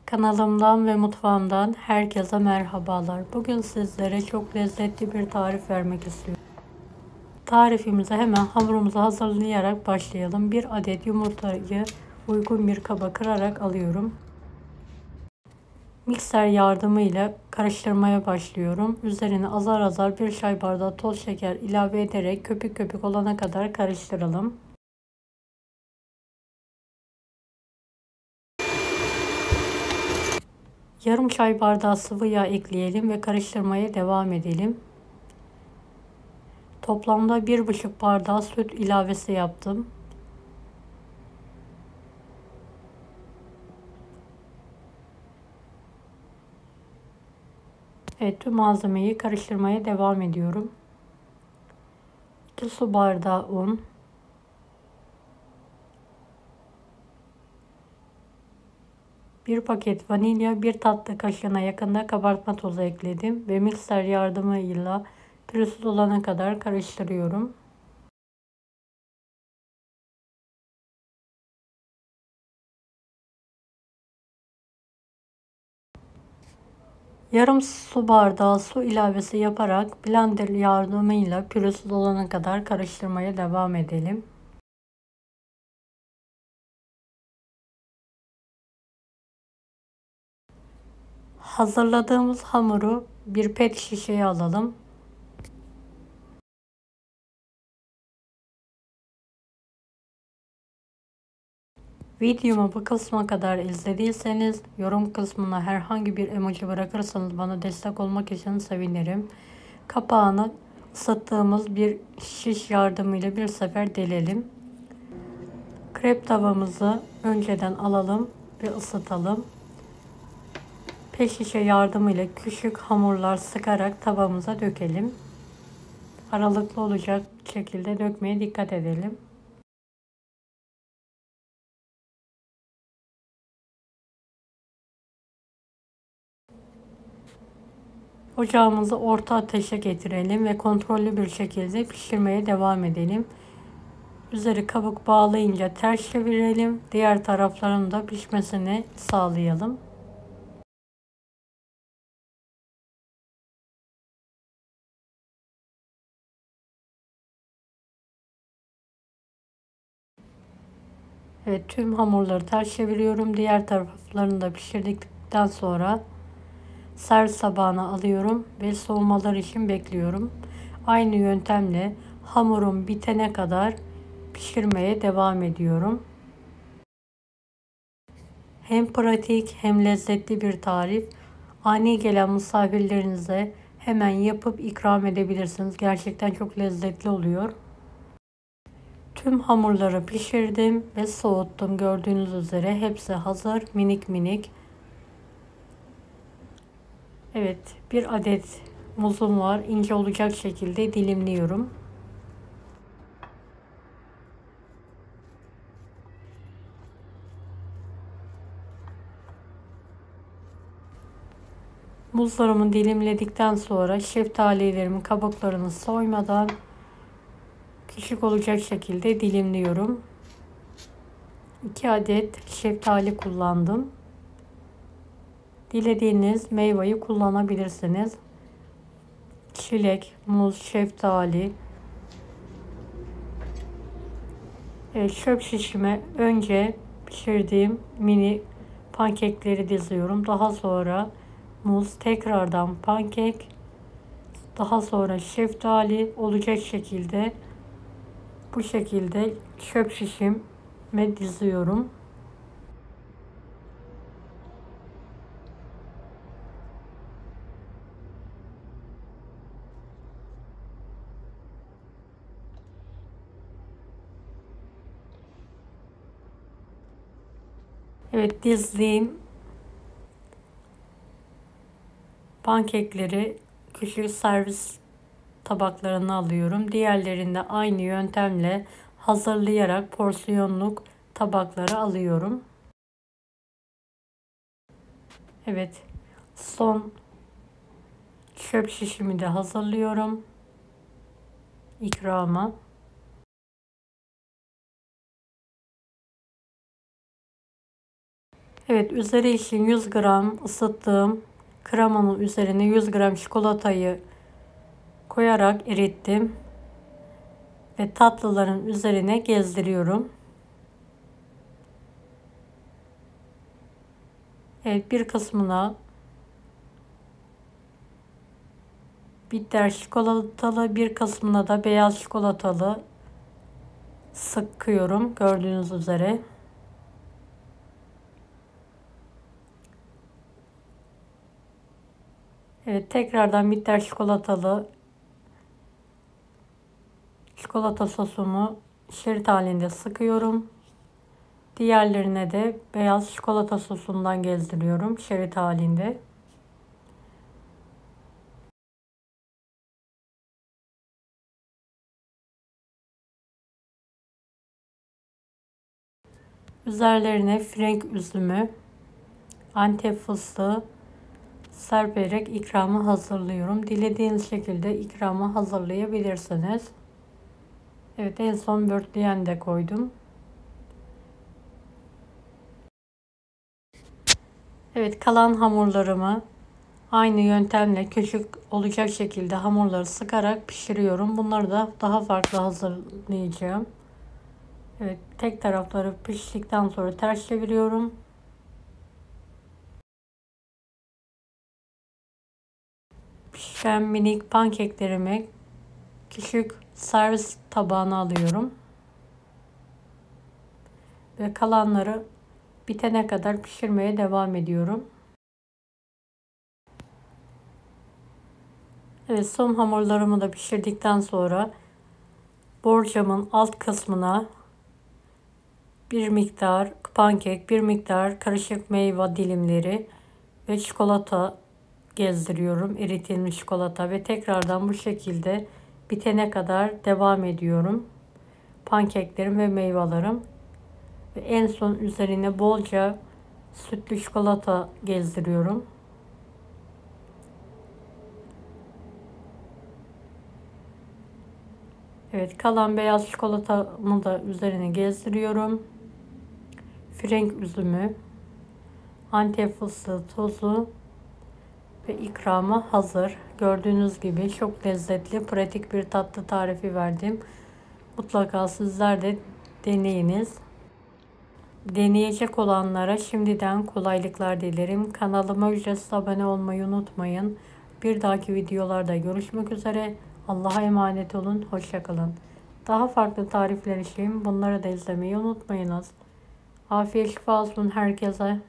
Kanalımdan ve mutfağımdan herkese merhabalar. Bugün sizlere çok lezzetli bir tarif vermek istiyorum. Tarifimize hemen hamurumuzu hazırlayarak başlayalım. Bir adet yumurtayı uygun bir kaba kırarak alıyorum. Mikser yardımıyla karıştırmaya başlıyorum. Üzerine azar azar bir çay bardağı toz şeker ilave ederek köpük köpük olana kadar karıştıralım. Yarım çay bardağı sıvı yağ ekleyelim ve karıştırmaya devam edelim. Toplamda 1,5 bardağı süt ilavesi yaptım. Evet, tüm malzemeyi karıştırmaya devam ediyorum. 2 su bardağı un, 1 paket vanilya, 1 tatlı kaşığına yakında kabartma tozu ekledim ve mikser yardımıyla pürüzsüz olana kadar karıştırıyorum. Yarım su bardağı su ilavesi yaparak blender yardımıyla pürüzsüz olana kadar karıştırmaya devam edelim. Hazırladığımız hamuru bir pet şişeye alalım. Videomu bu kısma kadar izlediyseniz yorum kısmına herhangi bir emoji bırakırsanız bana destek olmak için sevinirim. Kapağını ısıttığımız bir şiş yardımıyla bir sefer delelim. Krep tavamızı önceden alalım ve ısıtalım. Pet şişe yardımıyla küçük hamurlar sıkarak tavamıza dökelim. Aralıklı olacak şekilde dökmeye dikkat edelim. Ocağımızı orta ateşe getirelim ve kontrollü bir şekilde pişirmeye devam edelim. Üzeri kabuk bağlayınca ters çevirelim. Diğer taraflarının da pişmesini sağlayalım. Evet, tüm hamurları ters çeviriyorum. Diğer taraflarını da pişirdikten sonra servis tabağına alıyorum ve soğumaları için bekliyorum. Aynı yöntemle hamurum bitene kadar pişirmeye devam ediyorum. Hem pratik hem lezzetli bir tarif. Ani gelen misafirlerinize hemen yapıp ikram edebilirsiniz. Gerçekten çok lezzetli oluyor. Tüm hamurları pişirdim ve soğuttum. Gördüğünüz üzere hepsi hazır, minik minik. Evet, bir adet muzum var. İnce olacak şekilde dilimliyorum. Muzlarımı dilimledikten sonra şeftalilerimin kabuklarını soymadan küçük olacak şekilde dilimliyorum. 2 adet şeftali kullandım. Dilediğiniz meyveyi kullanabilirsiniz. Çilek, muz, şeftali. Evet, çöp şişime önce pişirdiğim mini pankekleri diziyorum. Daha sonra muz, tekrardan pankek, daha sonra şeftali olacak şekilde bu şekilde çöp şişime diziyorum. Evet, dizdiğim pankekleri küçük servis tabaklarına alıyorum. Diğerlerini de aynı yöntemle hazırlayarak porsiyonluk tabaklara alıyorum. Evet, son çöp şişimi de hazırlıyorum ikrama. Evet, üzeri için 100 gram ısıttığım kremanın üzerine 100 gram çikolatayı koyarak erittim ve tatlıların üzerine gezdiriyorum. Evet, bir kısmına bitter çikolatalı, bir kısmına da beyaz çikolatalı sıkıyorum gördüğünüz üzere. Evet, tekrardan bitter çikolata sosumu şerit halinde sıkıyorum. Diğerlerine de beyaz çikolata sosundan gezdiriyorum şerit halinde. Üzerlerine frenk üzümü, Antep fıstığı serperek ikramı hazırlıyorum. Dilediğiniz şekilde ikramı hazırlayabilirsiniz. Evet, en son börtleyen de koydum. Evet, kalan hamurlarımı aynı yöntemle küçük olacak şekilde hamurları sıkarak pişiriyorum. Bunları da daha farklı hazırlayacağım. Evet, tek tarafları piştikten sonra ters çeviriyorum. Pişen minik pankeklerimi küçük servis tabağına alıyorum. Ve kalanları bitene kadar pişirmeye devam ediyorum. Evet, son hamurlarımı da pişirdikten sonra borcamın alt kısmına bir miktar pankek, bir miktar karışık meyve dilimleri ve çikolata gezdiriyorum. Eritilmiş çikolata ve tekrardan bu şekilde bitene kadar devam ediyorum. Pankeklerim ve meyvelerim. Ve en son üzerine bolca sütlü çikolata gezdiriyorum. Evet, kalan beyaz çikolatamı da üzerine gezdiriyorum. Frenk üzümü, Antep fıstığı tozu ve ikramı hazır. Gördüğünüz gibi çok lezzetli, pratik bir tatlı tarifi verdim. Mutlaka sizler de deneyiniz. Deneyecek olanlara şimdiden kolaylıklar dilerim. Kanalıma ücretsiz abone olmayı unutmayın. Bir dahaki videolarda görüşmek üzere. Allah'a emanet olun. Hoşça kalın. Daha farklı tarifler için bunları da izlemeyi unutmayınız. Afiyet şifa olsun herkese.